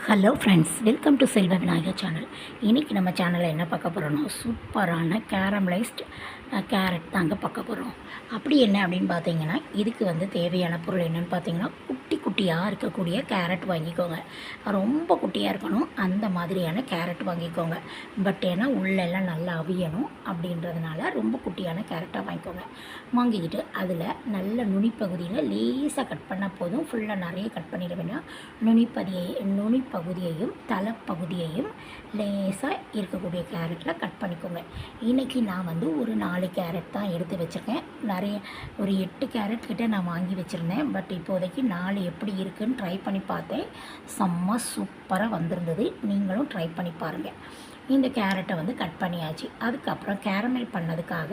Hello friends, welcome to Selva Vinayagar channel. இன்றைக்கி நம்ம சேனலில் என்ன பார்க்க போகிறோன்னா, சூப்பரான கேரமலைஸ்டு கேரட் தாங்க பார்க்க போகிறோம். அப்படி என்ன அப்படின்னு பார்த்தீங்கன்னா, இதுக்கு வந்து தேவையான பொருள் என்னென்னு பார்த்தீங்கன்னா, குட்டி குட்டியாக இருக்கக்கூடிய கேரட் வாங்கிக்கோங்க. ரொம்ப குட்டியாக இருக்கணும், அந்த மாதிரியான கேரட் வாங்கிக்கோங்க. பட் ஏன்னா உள்ளெல்லாம் நல்லா அவியணும் அப்படின்றதுனால ரொம்ப குட்டியான கேரட்டாக வாங்கிக்கோங்க. வாங்கிக்கிட்டு அதில் நல்ல நுனிப்பகுதியில் லேசாக கட் பண்ணால் போதும். ஃபுல்லாக நிறைய கட் பண்ணிட வேண்டாம். நுனிப்பகுதியையும் தலைப்பகுதியையும் லேசாக இருக்கக்கூடிய கேரட்டில் கட் பண்ணிக்கோங்க. இன்றைக்கி நான் வந்து ஒரு 4 கேரட் தான் எடுத்து வச்சுருக்கேன். ஒரு 8 கேரட் கிட்டே நான் வாங்கி வச்சுருந்தேன். பட் இப்போதைக்கு 4 எப்படி இருக்குதுன்னு ட்ரை பண்ணி பார்த்தேன். செம்ம சூப்பராக வந்திருந்தது. நீங்களும் ட்ரை பண்ணி பாருங்கள். இந்த கேரட்டை வந்து கட் பண்ணியாச்சு. அதுக்கப்புறம் கேரமல் பண்ணதுக்காக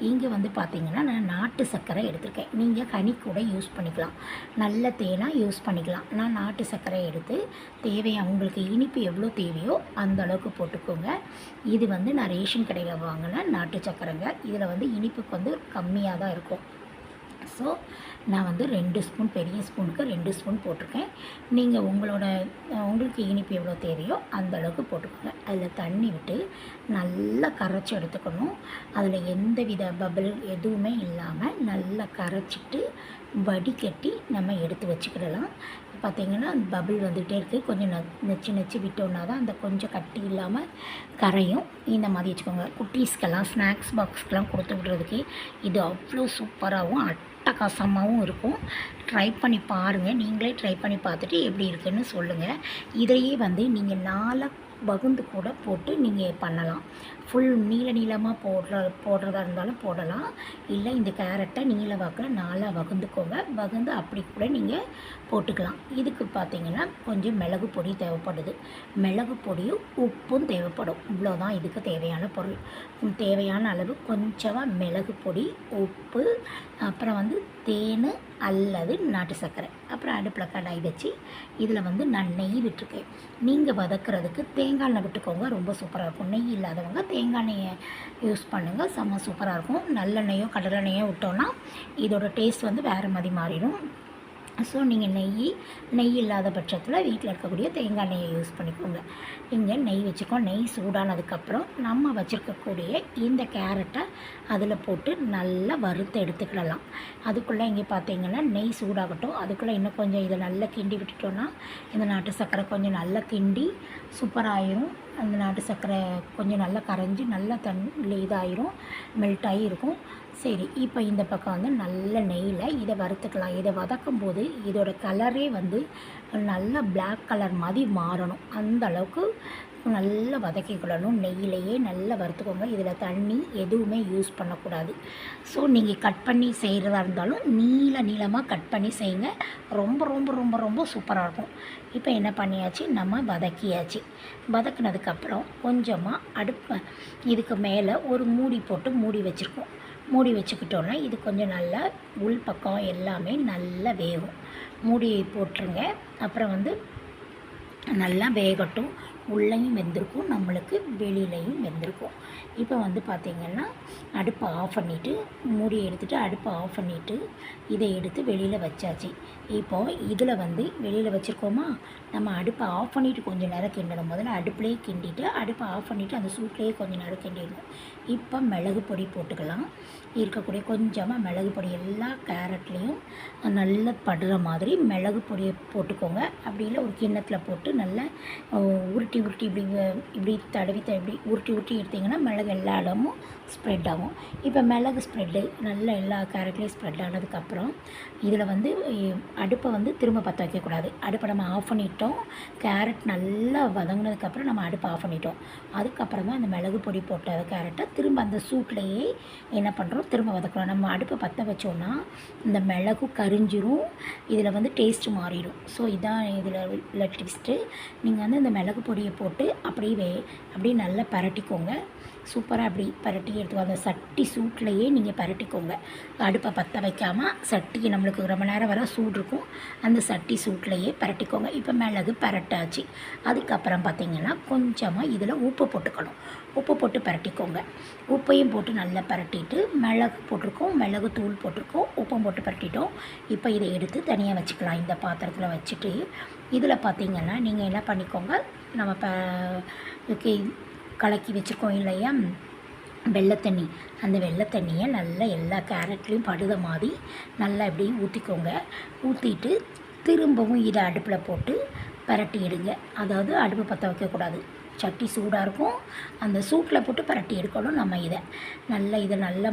இங்கே வந்து பார்த்திங்கன்னா, நான் நாட்டு சர்க்கரை எடுத்திருக்கேன். நீங்கள் ஹனி கூட யூஸ் பண்ணிக்கலாம், நல்ல தேனாக யூஸ் பண்ணிக்கலாம். நான் நாட்டு சர்க்கரை எடுத்து உங்களுக்கு இனிப்பு எவ்வளோ தேவையோ அந்த அளவுக்கு போட்டுக்கோங்க. இது வந்து நான் ரேஷன் கடையில் வாங்கின நாட்டு சர்க்கரைங்க. இதில் வந்து இனிப்புக்கு வந்து கம்மியாக தான் இருக்கும். ஸோ நான் வந்து 2 ஸ்பூன், பெரிய ஸ்பூனுக்கு 2 ஸ்பூன் போட்டிருக்கேன். நீங்கள் உங்களுக்கு இனிப்பு எவ்வளோ தேவையோ அந்த அளவுக்கு போட்டுக்கோங்க. அதில் தண்ணி விட்டு நல்லா கரைச்சி எடுத்துக்கணும். அதில் எந்த வித பபிள் எதுவுமே இல்லாமல் நல்லா கரைச்சிட்டு வடிகட்டி நம்ம எடுத்து வச்சுக்கிடலாம். பார்த்திங்கன்னா அந்த பபிள் வந்துகிட்டே இருக்குது. கொஞ்சம் நச்சு விட்டோன்னா தான் அந்த கொஞ்சம் கட்டி இல்லாமல் கரையும். இந்த மாதிரி வச்சுக்கோங்க. குட்டீஸ்க்கெல்லாம் ஸ்நாக்ஸ் பாக்ஸ்க்கெலாம் கொடுத்து விடுறதுக்கு இது அவ்வளோ சூப்பராகவும் அட்டகாசமாகவும் இருக்கும். ட்ரை பண்ணி பாருங்கள். நீங்களே ட்ரை பண்ணி பார்த்துட்டு எப்படி இருக்குதுன்னு சொல்லுங்கள். இதையே வந்து நீங்கள் 4 வகுந்து கூட போட்டு நீங்கள் பண்ணலாம். ஃபுல் நீளமாக போடுறதா இருந்தாலும் போடலாம். இல்லை இந்த கேரட்டை நீல வாக்கில் 4 வகுந்துக்கோங்க. வகுந்து அப்படி கூட நீங்கள் போட்டுக்கலாம். இதுக்கு பார்த்திங்கன்னா கொஞ்சம் மிளகு பொடி தேவைப்படுது. மிளகு பொடியும் உப்பும் தேவைப்படும். இவ்வளோதான் இதுக்கு தேவையான பொருள். தேவையான அளவு கொஞ்சமாக மிளகு பொடி, உப்பு, அப்புறம் வந்து தேன் அல்லது நாட்டு சர்க்கரை. அப்புறம் அடுப்பில் கடாய் வச்சு இதில் வந்து நான் நெய் விட்டுருக்கேன். நீங்கள் வதக்கிறதுக்கு தேங்காய் எண்ணெய் விட்டுக்கோங்க. ரொம்ப சூப்பராக இருக்கும். நெய் இல்லாதவங்க தேங்காய் எண்ணெயை யூஸ் பண்ணுங்கள். செம்ம சூப்பராக இருக்கும். நல்லெண்ணெயோ கடலெண்ணெயோ விட்டோன்னா இதோட டேஸ்ட் வந்து வேறு மாதிரி மாறிடும். ஸோ நீங்கள் நெய் இல்லாத பட்சத்தில் வீட்டில் இருக்கக்கூடிய தேங்காய் எண்ணெயை யூஸ் பண்ணிக்கோங்க. இங்கே நெய் வச்சுக்கோம். நெய் சூடானதுக்கப்புறம் நம்ம வச்சுருக்கக்கூடிய இந்த கேரட்டை அதில் போட்டு நல்லா வறுத்து எடுத்துக்கிடலாம். அதுக்குள்ளே இங்கே பார்த்தீங்கன்னா நெய் சூடாகட்டும். அதுக்குள்ளே இன்னும் கொஞ்சம் இதை நல்லா கிண்டி விட்டுட்டோன்னா இந்த நாட்டு சர்க்கரை கொஞ்சம் நல்லா கிண்டி சூப்பராகிடும். அந்த நாட்டு சர்க்கரை கொஞ்சம் நல்லா கரைஞ்சி நல்லா இதாகிரும், மெல்ட் ஆகி இருக்கும். சரி, இப்போ இந்த பக்கம் வந்து நல்ல நெய்யில் இதை வறுத்துக்கலாம். இதை வதக்கும் போது இதோட கலரே வந்து நல்ல பிளாக் கலர் மாதிரி மாறணும். அந்த அளவுக்கு நல்லா வதக்கிக்கொள்ளணும். நெய்யிலையே நல்லா வறுத்துக்கோங்க. இதில் தண்ணி எதுவுமே யூஸ் பண்ணக்கூடாது. ஸோ நீங்கள் கட் பண்ணி செய்கிறதா இருந்தாலும் நீளமாக கட் பண்ணி செய்யுங்க. ரொம்ப ரொம்ப ரொம்ப ரொம்ப சூப்பராக இருக்கும். இப்போ என்ன பண்ணியாச்சு, நம்ம வதக்கியாச்சு. வதக்கினதுக்கப்புறம் கொஞ்சமாக இதுக்கு மேலே ஒரு மூடி போட்டு மூடி வச்சுருக்கோம். மூடி வச்சுக்கிட்டோன்னா இது கொஞ்சம் நல்லா உள் பக்கம் எல்லாமே நல்லா வேகும். மூடியை போட்டுருங்க. அப்புறம் வந்து நல்லா வேகட்டும். உள்ளேயும் வெந்திருக்கும், நம்மளுக்கு வெளியிலையும் வெந்திருக்கும். இப்போ வந்து பார்த்திங்கன்னா அடுப்பை ஆஃப் பண்ணிவிட்டு மூடி எடுத்துகிட்டு அடுப்பை ஆஃப் பண்ணிவிட்டு இதை எடுத்து வெளியில் வச்சாச்சு. இப்போது இதில் வந்து வெளியில் வச்சுருக்கோமா, நம்ம அடுப்பை ஆஃப் பண்ணிவிட்டு கொஞ்சம் நேரம் கிண்டணும். முதல்ல அடுப்புலேயே கிண்டிட்டு அடுப்பை ஆஃப் பண்ணிவிட்டு அந்த சூட்லேயே கொஞ்சம் நேரம் கிண்டிடணும். இப்போ மிளகு பொடி போட்டுக்கலாம். இருக்கக்கூடிய கொஞ்சமாக மிளகு பொடி எல்லா கேரட்லேயும் நல்லா படுற மாதிரி மிளகு பொடியை போட்டுக்கோங்க. அப்படி இல்லை ஒரு கிண்ணத்தில் போட்டு நல்லா உருட்டி இப்படி தடவி உருட்டி எடுத்திங்கன்னா மிளகு எல்லா இடமும் ஸ்ப்ரெட் ஆகும். இப்போ மிளகு ஸ்ப்ரெட்டு நல்லா எல்லா கேரட்லேயும் ஸ்ப்ரெட் ஆனதுக்கப்புறம் இதில் வந்து அடுப்பை வந்து திரும்ப பற்ற வைக்கக்கூடாது. அடுப்பை நம்ம ஆஃப் பண்ணிட்டோம். கேரட் நல்லா வதங்கினதுக்கப்புறம் நம்ம அடுப்பை ஆஃப் பண்ணிட்டோம். அதுக்கப்புறம் தான் அந்த மிளகு பொடி போட்ட கேரட்டை திரும்ப அந்த சூட்லேயே என்ன பண்ணுறோம், திரும்ப வதக்கிறோம். நம்ம அடுப்பை பற்ற வச்சோன்னா இந்த மிளகு கரிஞ்சிரும், இதில் வந்து டேஸ்ட்டு மாறிடும். ஸோ இதான் இதில் உள்ள ட்விஸ்ட்டு. நீங்கள் வந்து இந்த மிளகு பொடியை போட்டு அப்படியே நல்லா பரட்டிக்கோங்க. சூப்பராக அப்படி பரட்டி எடுத்து அந்த சட்டி சூட்லேயே நீங்கள் பரட்டிக்கோங்க. அடுப்பை பற்ற வைக்காமல் சட்டிக்கு நம்மளுக்கு ரொம்ப நேரம் வர சூடு இருக்கும், அந்த சட்டி சூட்லேயே பரட்டிக்கோங்க. இப்போ மிளகு பரட்டாச்சு. அதுக்கப்புறம் பார்த்திங்கன்னா கொஞ்சமாக இதில் உப்பு போட்டுக்கணும். உப்பு போட்டு பரட்டிக்கோங்க. உப்பையும் போட்டு நல்லா பரட்டிட்டு மிளகு போட்டிருக்கோம், மிளகு தூள் போட்டிருக்கோம், உப்பும் போட்டு பரட்டிட்டோம். இப்போ இதை எடுத்து தனியாக வச்சுக்கலாம். இந்த பாத்திரத்தில் வச்சுட்டு இதில் பார்த்திங்கன்னா நீங்கள் என்ன பண்ணிக்கோங்க, நம்ம இப்போ கலக்கி வச்சுருக்கோம் இல்லையா வெள்ளை தண்ணி, அந்த வெள்ளை தண்ணியை நல்லா எல்லா கேரட்லேயும் படுத மாதிரி நல்லா இப்படி ஊற்றிக்கோங்க. ஊற்றிட்டு திரும்பவும் இதை அடுப்பில் போட்டு பரட்டி எடுங்க. அதாவது அடுப்பு பற்ற வைக்கக்கூடாது, சட்டி சூடாக இருக்கும், அந்த சூட்டில் போட்டு பரட்டி எடுக்கணும். நம்ம இதை நல்லா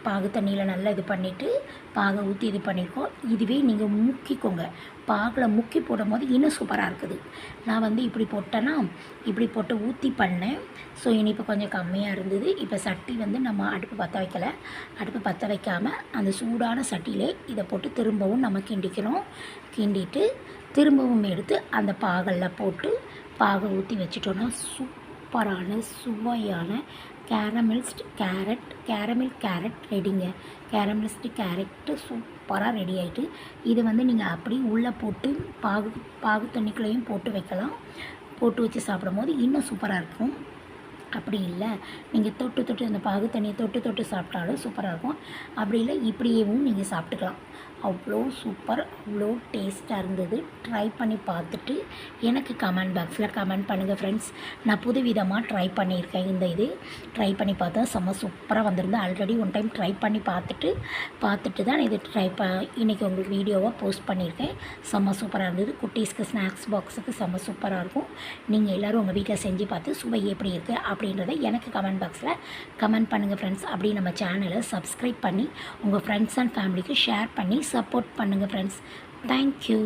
பாகு தண்ணியில் நல்லா இது பண்ணிவிட்டு பாகை ஊற்றி இது பண்ணியிருக்கோம். இதுவே நீங்கள் முக்கிக்கோங்க, பாகில் முக்கி போடும் போது இன்னும் சூப்பராக இருக்குது. நான் வந்து இப்படி போட்டேன்னா இப்படி போட்டு ஊற்றி பண்ணேன். ஸோ இனிப்பு கொஞ்சம் கம்மியாக இருந்தது. இப்போ சட்டி வந்து நம்ம அடுப்பு பற்ற வைக்கலை, அடுப்பு பற்ற வைக்காமல் அந்த சூடான சட்டியிலே இதை போட்டு திரும்பவும் நம்ம கிண்டிட்டு திரும்பவும் எடுத்து அந்த பாகலில் போட்டு பாகை ஊற்றி வச்சுட்டோன்னா சூப்பரான சுவையான கேரமல் கேரட் ரெடிங்க. கேரமலிஸ்டு கேரட்டு சூப்பராக ரெடி ஆகிட்டு, இது வந்து நீங்கள் அப்படி உள்ளே போட்டு பாகு தண்ணிக்குள்ளேயும் போட்டு வைக்கலாம். போட்டு வச்சு சாப்பிடும் போது இன்னும் சூப்பராக இருக்கும். அப்படி இல்லை நீங்கள் தொட்டு அந்த பாகு தண்ணியை தொட்டு சாப்பிட்டாலும் சூப்பராக இருக்கும். அப்படி இல்லை இப்படியேவும் நீங்கள் சாப்பிட்டுக்கலாம். அவ்வளோ சூப்பர், அவ்வளோ டேஸ்ட்டாக இருந்தது. ட்ரை பண்ணி பார்த்துட்டு எனக்கு கமெண்ட் பாக்ஸில் கமெண்ட் பண்ணுங்கள் ஃப்ரெண்ட்ஸ். நான் புதுவிதமாக ட்ரை பண்ணியிருக்கேன். இது ட்ரை பண்ணி பார்த்தா செம்ம சூப்பராக வந்திருந்தேன். ஆல்ரெடி ஒன் டைம் ட்ரை பண்ணி பார்த்துட்டு தான் இது இன்றைக்கி உங்களுக்கு வீடியோவாக போஸ்ட் பண்ணியிருக்கேன். செம்ம சூப்பராக இருந்தது. குட்டீஸ்க்கு ஸ்நாக்ஸ் பாக்ஸுக்கு செம்ம சூப்பராக இருக்கும். நீங்கள் எல்லோரும் உங்கள் வீட்டில் செஞ்சு பார்த்து சுவை எப்படி இருக்குது அப்படின்றத எனக்கு கமெண்ட் பாக்ஸில் கமெண்ட் பண்ணுங்கள் ஃப்ரெண்ட்ஸ். அப்படி நம்ம சேனலை சப்ஸ்கிரைப் பண்ணி உங்கள் ஃப்ரெண்ட்ஸ் அண்ட் ஃபேமிலிக்கு ஷேர் பண்ணி சப்போர்ட் பண்ணுங்கள் ஃப்ரெண்ட்ஸ். தேங்க்யூ.